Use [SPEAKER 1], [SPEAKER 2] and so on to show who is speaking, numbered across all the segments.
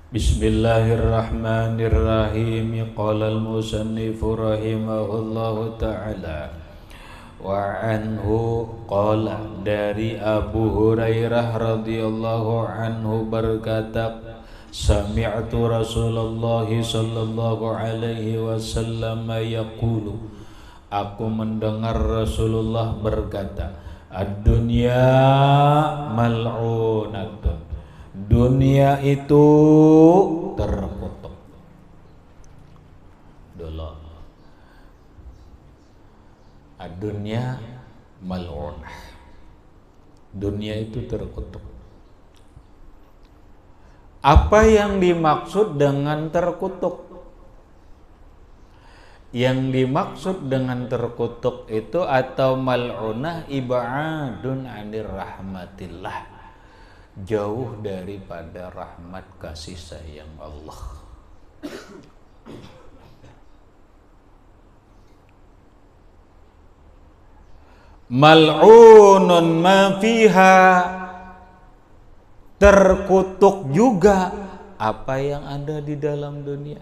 [SPEAKER 1] Bismillahirrahmanirrahim. Qala al-musannifu rahimahullahu ta'ala wa anhu qala, dari Abu Hurairah radhiyallahu anhu berkata, sami'tu Rasulullah sallallahu alaihi wasallam yaqulu, aku mendengar Rasulullah berkata, ad-dunya mal'unatun, dunia itu terkutuk. Dulu dunia mal'unah, dunia itu terkutuk. Apa yang dimaksud dengan terkutuk? Yang dimaksud dengan terkutuk itu atau mal'unah ibadun anir rahmatillah, jauh daripada rahmat kasih sayang Allah. Mal'unun ma fiha, terkutuk juga apa yang ada di dalam dunia.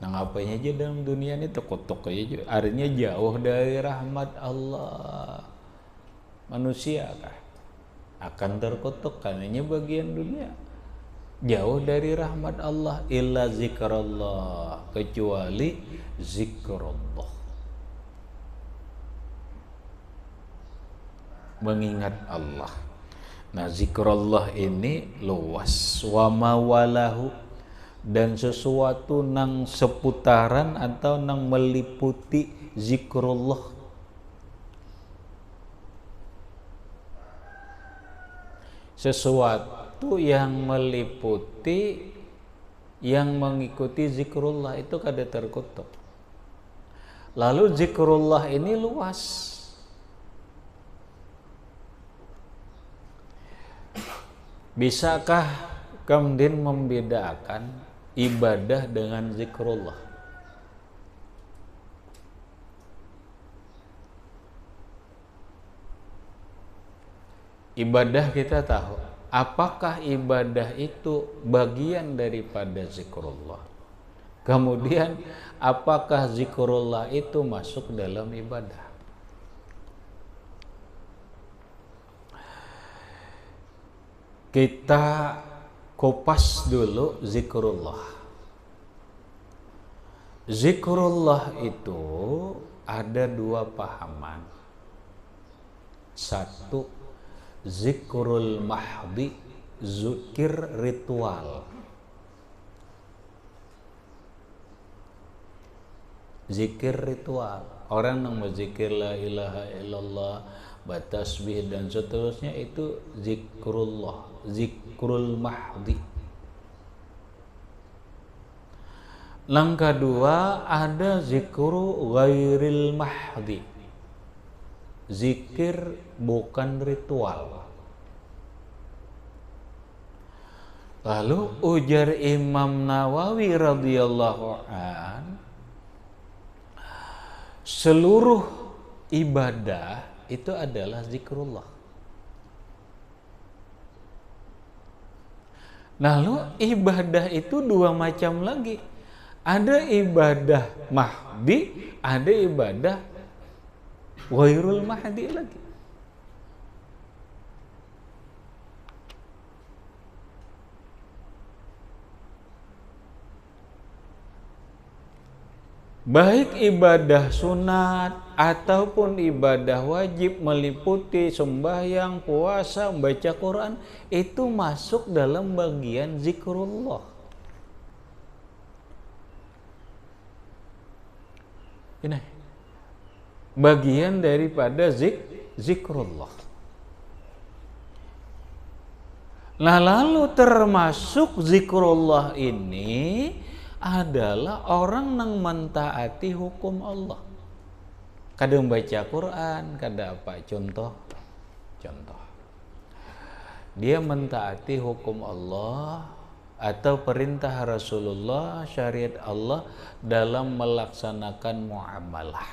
[SPEAKER 1] Nah, ngapain aja dalam dunia ini terkutuk aja, artinya jauh dari rahmat Allah. Manusia kah akan terkutuk karenanya bagian dunia, jauh dari rahmat Allah. Illa zikrullah, kecuali zikrullah, mengingat Allah. Nah, zikrullah ini luas, wa mawalahu, dan sesuatu nang seputaran atau nang meliputi zikrullah. Sesuatu yang meliputi, yang mengikuti zikrullah itu kada terkutuk. Lalu zikrullah ini luas. Bisakah kemudian membedakan ibadah dengan zikrullah? Ibadah kita tahu, apakah ibadah itu bagian daripada zikrullah? Kemudian apakah zikrullah itu masuk dalam ibadah? Kita kupas dulu zikrullah. Zikrullah itu ada dua pahaman. Satu, zikrul mahdi, zikir ritual. Zikir ritual. Orang yang berzikir la ilaha illallah, batasbih dan seterusnya, itu zikrullah, zikrul mahdi. Langkah dua, ada zikru ghairil mahdi, zikir bukan ritual. Lalu ujar Imam Nawawi radhiyallahu an, seluruh ibadah itu adalah zikrullah. Lalu ibadah itu dua macam lagi. Ada ibadah mahdi, ada ibadah ghairul mahdi lagi. Baik ibadah sunat ataupun ibadah wajib, meliputi sembahyang, puasa, membaca Quran, itu masuk dalam bagian zikrullah. Ini bagian daripada zikrullah. Nah, lalu termasuk zikrullah ini adalah orang yang mentaati hukum Allah. Kada membaca Quran, kada apa, contoh. Dia mentaati hukum Allah atau perintah Rasulullah, syariat Allah dalam melaksanakan muamalah.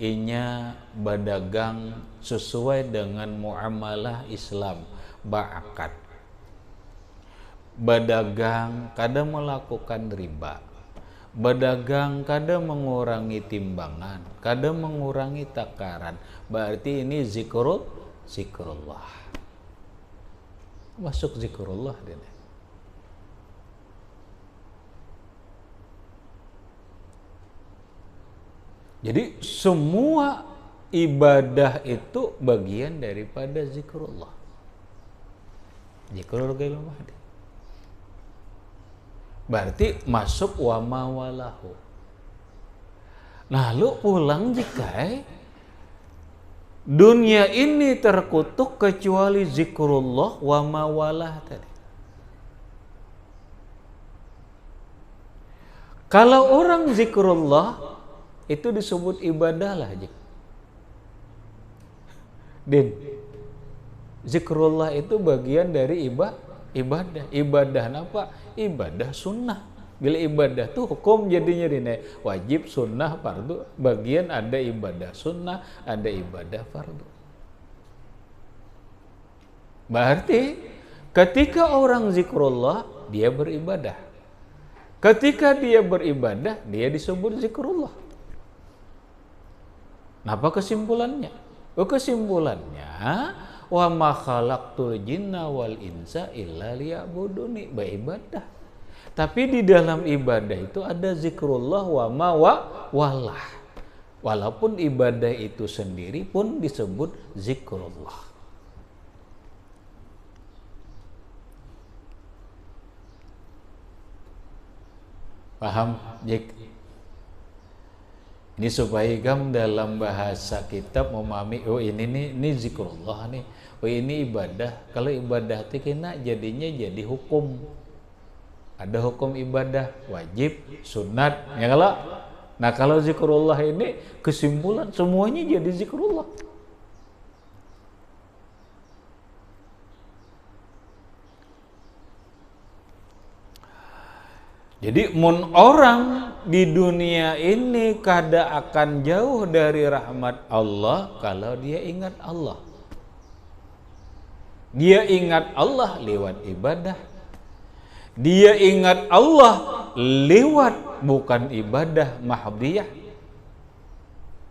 [SPEAKER 1] inya berdagang sesuai dengan muamalah Islam, ba'akad. Berdagang kada melakukan riba. Berdagang kada mengurangi timbangan, kada mengurangi takaran. Berarti ini zikrullah. Masuk zikrullah dia. Jadi semua ibadah itu bagian daripada zikrullah. Zikrul ghairil mahdi. Berarti masuk wa mawalahu. Nah, lu pulang jika dunia ini terkutuk kecuali zikrullah wa mawalah tadi. Kalau orang zikrullah itu disebut ibadah lah. Din, zikrullah itu bagian dari ibadah. Ibadah apa? Ibadah sunnah. Bila ibadah tuh hukum jadinya dine wajib, sunnah, fardu. Bagian ada ibadah sunnah, ada ibadah fardu. Berarti ketika orang zikrullah, dia beribadah. Ketika dia beribadah, dia disebut zikrullah. Apa kesimpulannya? Kesimpulannya wa ma khalaqtul jinna wal insa illa liya'buduni, beribadah. Tapi di dalam ibadah itu ada zikrullah wa ma walah. Walaupun ibadah itu sendiri pun disebut zikrullah. Paham, Jek? Ini supaya kamu dalam bahasa kitab memahami, oh ini zikrullah nih, oh ini ibadah. Kalau ibadah itu kena jadinya jadi hukum. Ada hukum ibadah, wajib, sunat, ya kalau. Nah kalau zikrullah ini kesimpulan semuanya jadi zikrullah. Jadi mun orang di dunia ini kada akan jauh dari rahmat Allah kalau dia ingat Allah. Dia ingat Allah lewat ibadah. Dia ingat Allah lewat bukan ibadah mahdiyah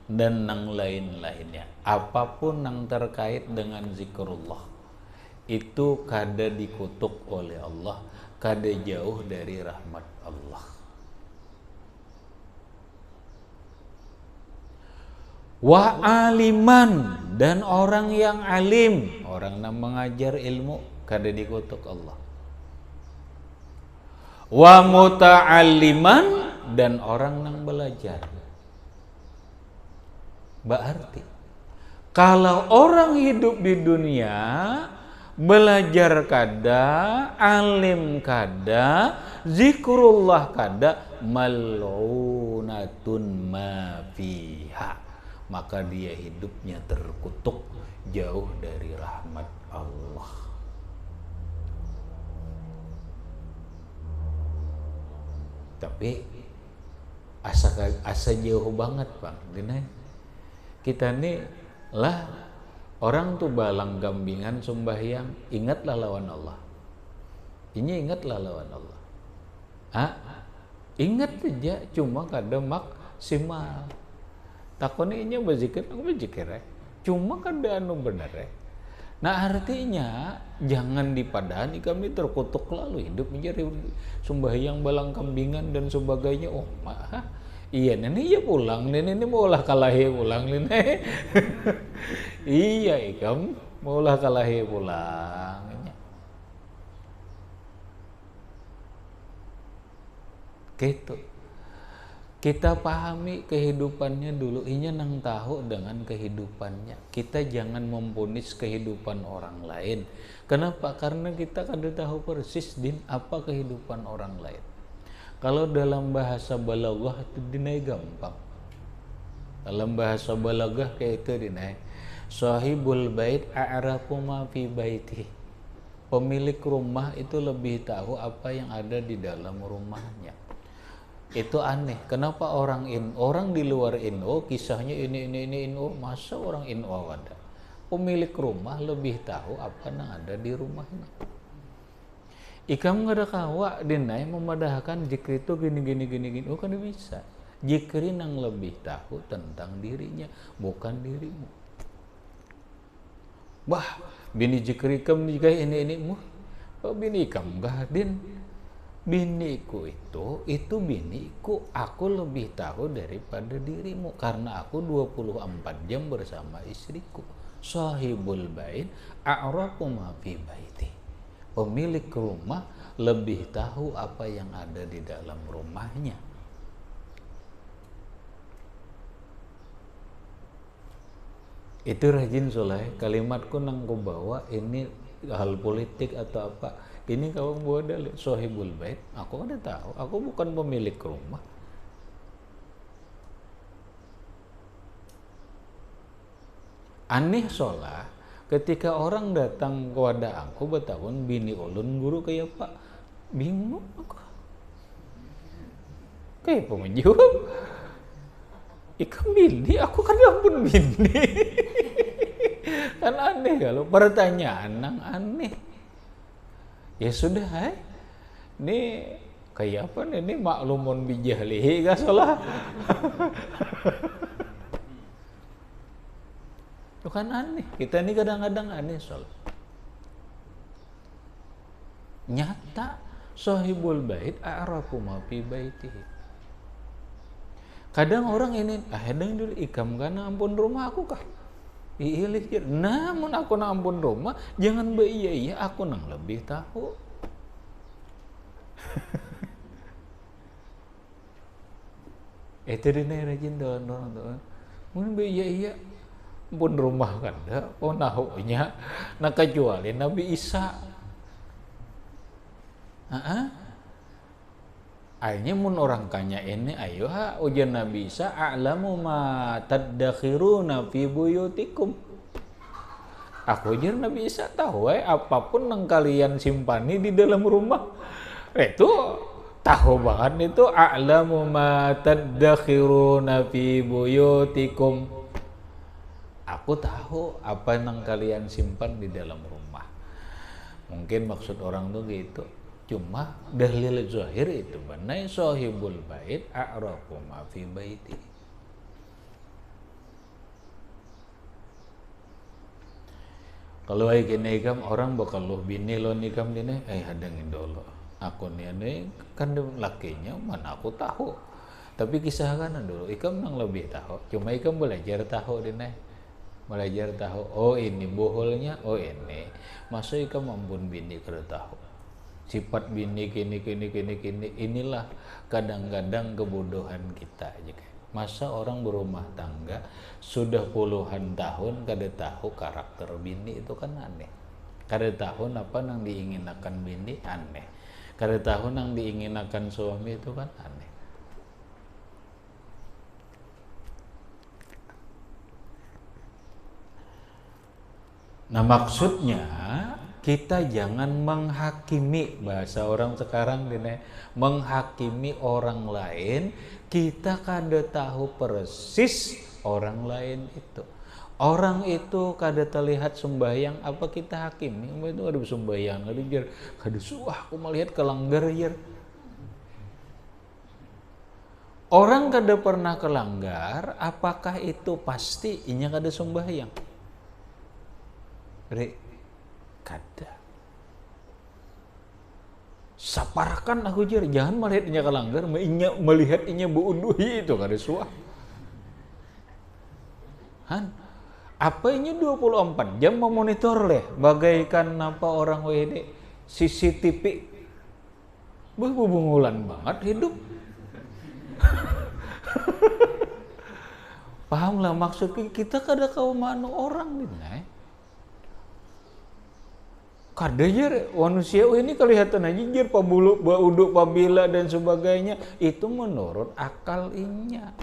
[SPEAKER 1] dan yang lain-lainnya. Apapun yang terkait dengan zikrullah itu kada dikutuk oleh Allah, kada jauh dari rahmat Allah. Wa aliman, dan orang yang alim, orang yang mengajar ilmu, kada dikutuk Allah. Wa muta'alliman, dan orang yang belajar. Berarti kalau orang hidup di dunia belajar kada, alim kada, zikrullah kada, mal'unatun ma fiha, maka dia hidupnya terkutuk jauh dari rahmat Allah. Tapi asa jauh banget Bang. Kita nih lah orang tuh balang gambingan sembahyang, ingatlah lawan Allah. Ini ingatlah lawan Allah. Ingat aja, cuma kada maksimal. Takoni inya berzikir, aku berzikir cuma kada anu bener Nah artinya jangan dipadani kami terkutuk lalu hidup menjadi sembahyang balang kambingan dan sebagainya. Oh iya nenek ya pulang, nenek mau ulah kalahi pulang nenek. Iya ikam mau ulah kalahi pulang. Gitu. Kita pahami kehidupannya dulu, inya nang tahu dengan kehidupannya. Kita jangan memponis kehidupan orang lain. Kenapa? Karena kita kada tahu persis din apa kehidupan orang lain. Kalau dalam bahasa balaghah itu dinai gampang. Dalam bahasa balaghah kayak itu dinai. Sahibul bait a'rafu ma fi baiti. Pemilik rumah itu lebih tahu apa yang ada di dalam rumahnya. Itu aneh. Kenapa orang di luar NU kisahnya ini NU, masa orang NU ada? Pemilik rumah lebih tahu apa yang ada di rumahnya. Ikam nggak ada kawa dinai memadahkan jikri itu gini. Oh kan bisa. Jikri yang lebih tahu tentang dirinya, bukan dirimu. Wah, bini jikri ikam juga ini muh. Oh, bini ikam nggak din. Biniku itu biniku, aku lebih tahu daripada dirimu karena aku 24 jam bersama istriku. Sahibul bait a'rafu ma fi baiti. Pemilik rumah lebih tahu apa yang ada di dalam rumahnya. Itu rajin soleh, kalimatku nang ku bawa ini hal politik atau apa. Ini kau bawa dalil sahibul bait, aku kan udah tahu, aku bukan pemilik rumah. Aneh solah ketika orang datang kepada aku bertahun bini ulun guru kayak pak, bingung aku. Kayak penjawab, ikam bini, aku kan ampun bini. Kan aneh kalau pertanyaan nang aneh. Ya sudah, ini kayak apa nih? Ini maklumun bijahlihi gak salah. Itu kan aneh. Kita ini kadang-kadang aneh soal. Nyata sahibul bait a'rafu ma fi baitihi. Kadang orang ini, hedang dulu ikam kana ampun rumah aku kah? Iya, namun aku nang ampun rumah, jangan iya aku nang lebih tahu. Itu dina rajin doang. Mun iya ampun rumah kan dah, oh nahunya, nak kecuali Nabi Isa. Akhirnya mun orang kanya ini, ayo ujian Nabi Isa, a'lamu ma tadakhiruna fi buyutikum. Aku ujian Nabi Isa tahu apapun yang kalian simpani di dalam rumah. Itu tahu banget itu a'lamu ma tadakhiruna fi buyutikum. Aku tahu apa yang kalian simpan di dalam rumah. Mungkin maksud orang tuh gitu. Cuma dalil zahir itu banai sahibul bait a'rafu ma fi baiti. Kalau ai kene ikam orang bakal loh bini lo nikam dine hadangin dulu. Aku nih kan lakinya mana aku tahu. Tapi kisah kan dulu ikam nang lebih tahu. Cuma ikam belajar tahu dine. Belajar tahu oh ini boholnya, oh ini. Masa ikam ampun bini kada tahu. Sifat bini kini inilah kadang-kadang kebodohan kita aja. Masa orang berumah tangga sudah puluhan tahun kada tahu karakter bini, itu kan aneh. Kada tahu apa yang diinginkan bini, aneh. Kada tahu yang diinginkan suami, itu kan aneh. Nah maksudnya kita jangan menghakimi, bahasa orang sekarang ini, menghakimi orang lain. Kita kada tahu persis orang lain itu. Orang itu kada terlihat sembahyang, apa kita hakimi? Itu ada sembahyang, ada jar, kada suah aku melihat kelanggar jar. Orang kada pernah kelanggar, apakah itu pasti inya kada sembahyang? Kada. Saparkan aku jar, jangan melihat inya kelanggar, melihat inya buuduhi itu kada suah. Apa ini 24 jam memonitor leh bagaikan apa orang WD CCTV. Berbungulan banget hidup. Pahamlah maksud kita kada kau manu orang nih. Kada jar manusia ini kelihatan aja jar pabulu bauduk pabila dan sebagainya itu menurut akal inya.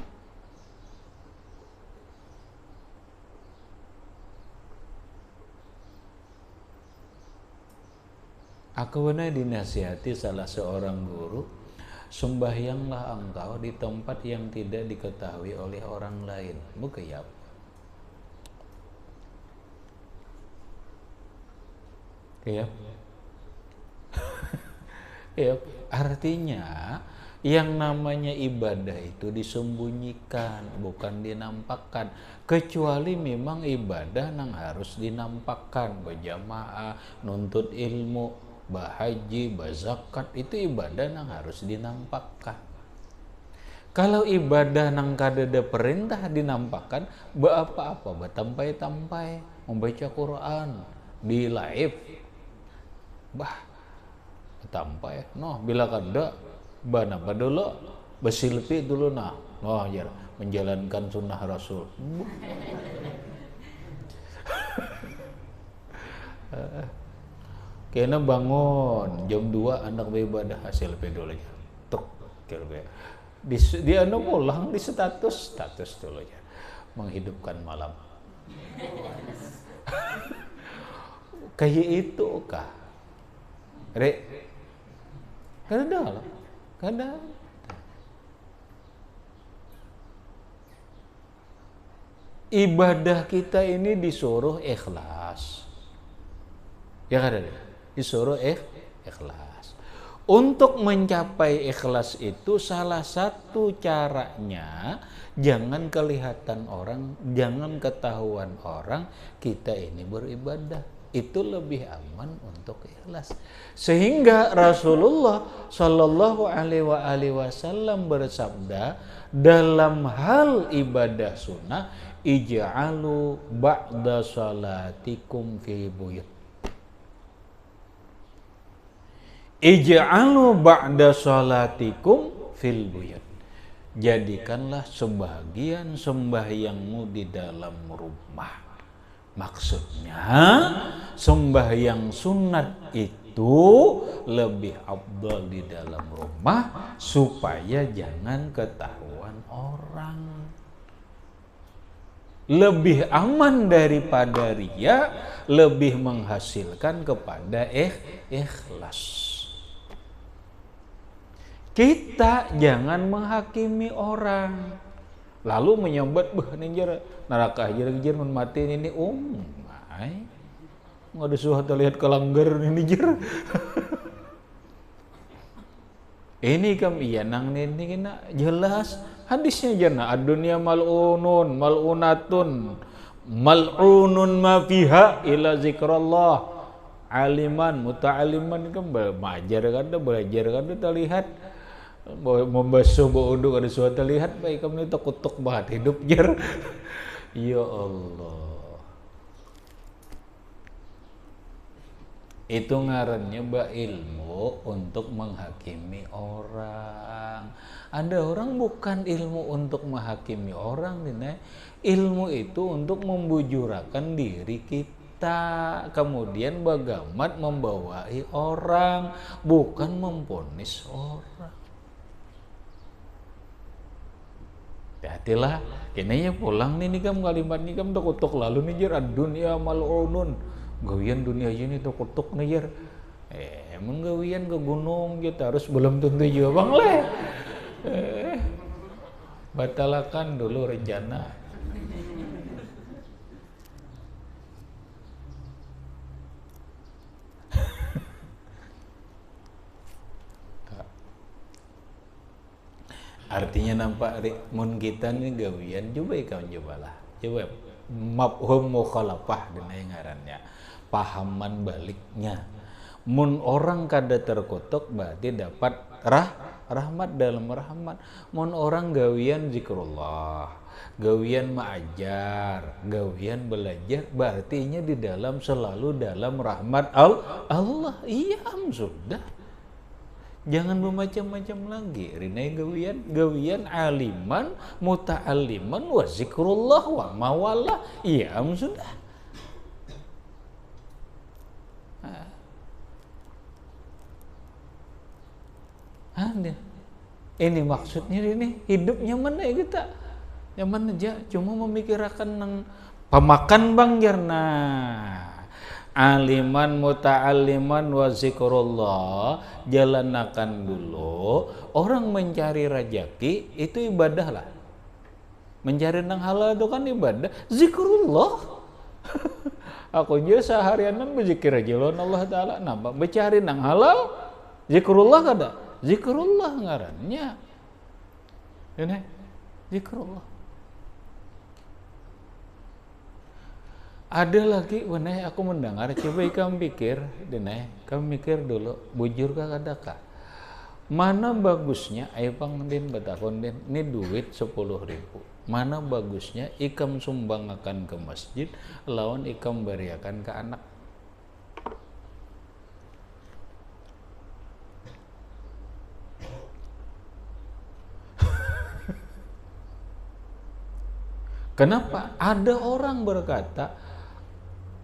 [SPEAKER 1] Aku pernah dinasihati salah seorang guru, sembahyanglah engkau di tempat yang tidak diketahui oleh orang lain. Bukan ya? Ya. Ya, artinya yang namanya ibadah itu disembunyikan, bukan dinampakkan. Kecuali memang ibadah yang harus dinampakkan, berjamaah, nuntut ilmu, bahaji, bazakat, itu ibadah yang harus dinampakkan. Kalau ibadah nang kadada perintah dinampakkan, apa-apa, batampai-tampai, membaca Quran di live, tampai, noh bila kada bana dulu bersilpi dulu jar menjalankan sunnah Rasul. Kena bangun jam 2 anak beribadah hasil dulu ya. Tuk kira di anu pulang di status dulu ya. Menghidupkan malam. Kayak itu kah? Rek, kada lah, kada. Ibadah kita ini disuruh ikhlas, ya kada? Disuruh ikhlas. Untuk mencapai ikhlas itu salah satu caranya jangan kelihatan orang, jangan ketahuan orang kita ini beribadah. Itu lebih aman untuk ikhlas. Sehingga Rasulullah Shallallahu Alaihi Wasallam bersabda dalam hal ibadah sunnah, ij'alu ba'da salatikum fi buyut. Ij'alu ba'da salatikum fil buyut. Jadikanlah sebagian sembahyangmu di dalam rumah. Maksudnya sembahyang sunat itu lebih afdal di dalam rumah supaya jangan ketahuan orang. Lebih aman daripada riya, lebih menghasilkan kepada ikhlas. Kita jangan menghakimi orang. Lalu menyambat ninjar neraka ajar mati ini nggak ada suatu lihat kelanggar ini jar. Ini kam iya nang ini kena jelas hadisnya jana ad-dunya mal'unun ma fiha ila zikrullah aliman muta'aliman kan belajar kada terlihat membasuh beuduk ada suatu lihat baik kamu itu kutuk banget hidup jar. Ya Allah, itu ngarannya ilmu untuk menghakimi orang. Ada orang bukan ilmu untuk menghakimi orang, ilmu itu untuk membujurakan diri kita, kemudian bagamat membawai orang, bukan memponis orang. Hati-hatilah, kayaknya pulang nih kam kalimat nih kam kutuk lalu nih jar ad-dunya mal'unun. Gawian dunia ini tuh kutuk nih jar. Emang gawian ke gunung kita harus belum tentu juga bang le. Batalakan dulu rencana. Artinya nampak mun kita nih gawian cobalah coba mafhum mukhalafah dengan ngarannya pahaman baliknya. Mun orang kada terkutuk berarti dapat rahmat dalam rahmat. Mun orang gawian zikrullah, gawian ma'ajar, gawian belajar, berartinya di dalam selalu dalam rahmat Allah. Iya sudah. Jangan bermacam-macam lagi. Rinai gawian aliman, muta'aliman, wa zikrullah, wa mawalah. Iya, sudah. Ini maksudnya ini hidup nyaman ya kita. Nyaman aja, cuma memikirkan pemakan bang jarna. aliman muta'alliman wa zikrullah, jalanakan dulu. Orang mencari rezeki itu ibadah lah. Mencari nang halal itu kan ibadah. Zikrullah. Aku aja seharianan berzikir aja lawan Allah Ta'ala. Nambah mencari nang halal, zikrullah kada? Zikrullah ngarannya. Ini zikrullah. Ada lagi, beneh aku mendengar, coba kamu pikir, deneh, kamu mikir dulu, bujur kah kadakah? Mana bagusnya, ayo pangdin batakon din, ini duit 10.000. Mana bagusnya ikam sumbangkan ke masjid, lawan ikam beriakan ke anak. Kenapa? Ada orang berkata,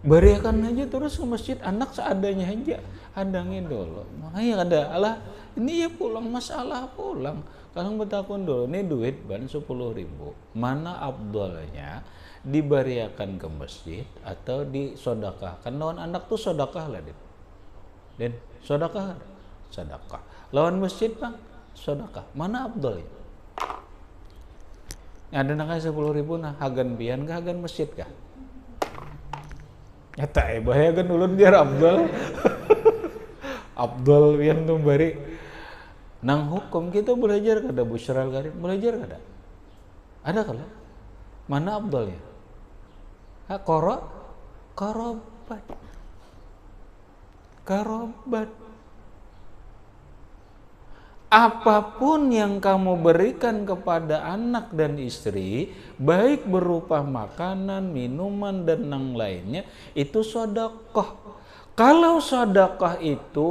[SPEAKER 1] beriakan aja terus ke masjid, anak seadanya aja, andangin dulu. Makanya ada, alah ini ya pulang, masalah pulang. Kalau betakun dulu, ini duit ban 10.000. Mana abdolnya diberiakan ke masjid atau disodakahkan? Lawan anak tuh sodakah lah, Den. Sodakah? Sodakah. Lawan masjid bang, sodakah. Mana abdolnya? Ada nak 10.000 nah, hagan pian kah, hagan masjid kah? Nyata bahaya kan ulun biar Abdul. Abdul pian tuh bari. Nang hukum kita belajar kada Busyral Karim, belajar kada? Ada kala? Mana Abdulnya? Karobat. Apapun yang kamu berikan kepada anak dan istri, baik berupa makanan, minuman, dan yang lainnya, itu sedekah. Kalau sedekah itu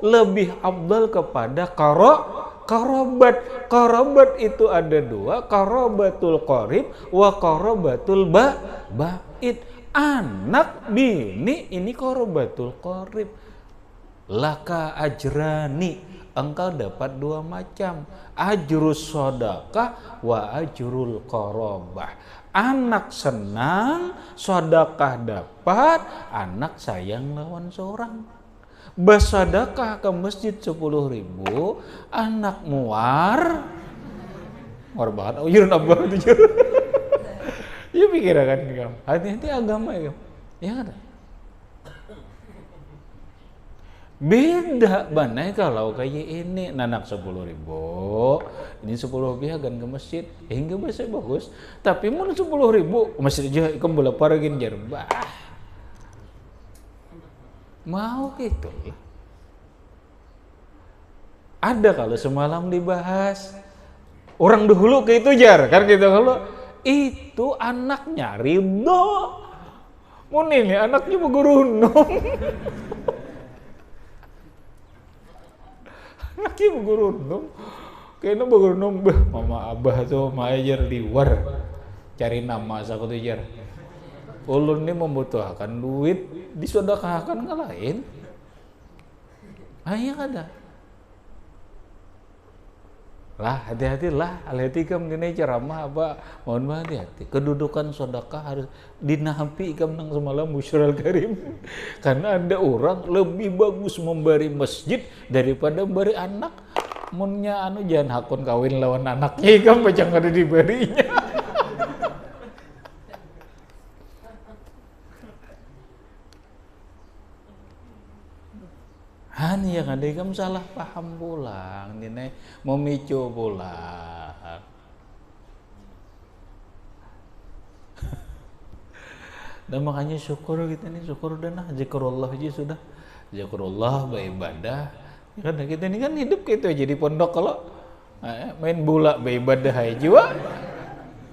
[SPEAKER 1] lebih afdal kepada karobat. Karobat itu ada dua, karobatul qarib wa karobatul ba'id. Anak, bini, ini karobatul qarib. Laka ajrani, engkau dapat dua macam, ajrus sodakah wa ajrul qarabah. Anak senang, sodakah dapat, anak sayang lawan seorang. Bersedekah ke masjid 10.000, anak muar banget, ujur abah itu. Ya pikir kan kamu, hati-hati agama ya, ya kan? Beda banai kalau kayak ini nanak 10.000, ini 10 biagan ke masjid, hingga bahasa bagus. Tapi mau 10.000 masjid aja ikam bola paragin jerbah. Mau gitu. Ada kalau semalam dibahas orang dahulu ke itu jar, kan gitu kalau itu anaknya ridho. Mun ini anaknya bergurunung. Anaknya bergurunung. Kayaknya bergurunung, mama abah tuh majer liwar cari nama saku tuh jar. Ulun ini membutuhkan duit, disodakahkan ke lain. Iya kada. Lah hati-hati lah, hati-hati kam dina ceramah apa, mohon hati-hati. Kedudukan sedekah harus dinapi kam nang semalam Busyral Karim. Karena ada orang lebih bagus memberi masjid daripada memberi anak. Munnya anu jangan hakun kawin lawan anaknya kam bacang ada diberinya. Hani yang ada kamu salah paham pulang, ini memicu pulang. Dan makanya syukur kita ini syukur dan zikrullah aja sudah, zikrullah beribadah. Kan kita ini kan hidup gitu aja di pondok kalau main bola beribadah aja,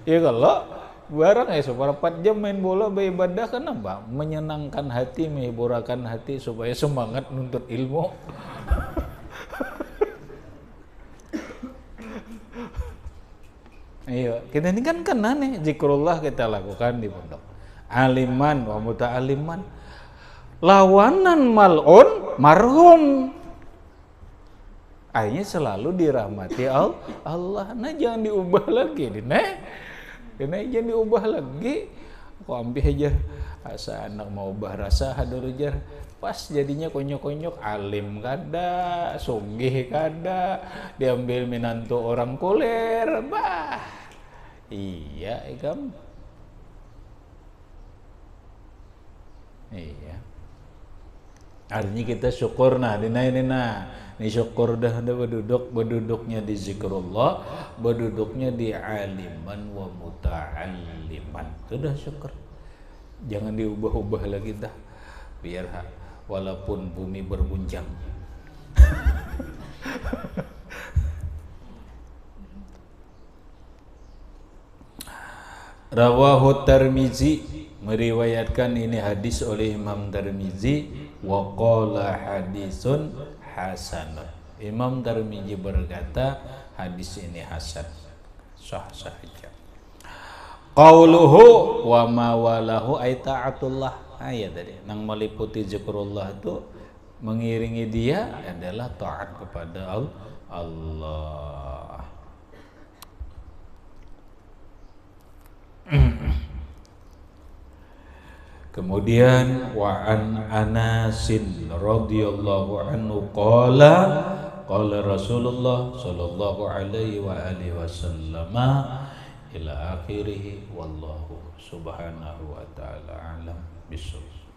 [SPEAKER 1] ya kalau barang ya seperempat jam main bola beribadah kan apa? Menyenangkan hati, menghiburkan hati supaya semangat nuntut ilmu. Iya, kita ini kan aneh zikrullah kita lakukan di pondok. Aliman wa muta'aliman. Lawanan mal'un marhum. Akhirnya selalu dirahmati Allah. Nah jangan diubah lagi, Dine. Karena jangan diubah lagi. kok ambil aja asa anak mau bahasa hadur jar pas jadinya konyok-konyok alim kada sugih kada diambil minantu orang kuler bah iya ikam iya artinya kita syukur nah dina ini nah ini syukur dah beduduknya di zikrullah beduduknya di aliman wa muta'alliman itu dah syukur jangan diubah-ubah lagi dah biar walaupun bumi berguncang Rawahu Tirmizi meriwayatkan ini hadis oleh Imam Tirmizi wa qala hadisun hasan. Imam Tirmizi berkata hadis ini hasan sah saja. Qauluhu wa ma walahu ay taatullah ayat tadi nang meliputi zikrullah itu mengiringi dia adalah taat kepada Allah. Kemudian wa an Anasin radhiyallahu anhu qala Rasulullah sallallahu alaihi wa alihi wasallam ila akhirih wallahu subhanahu wa ta'ala alam bisawab.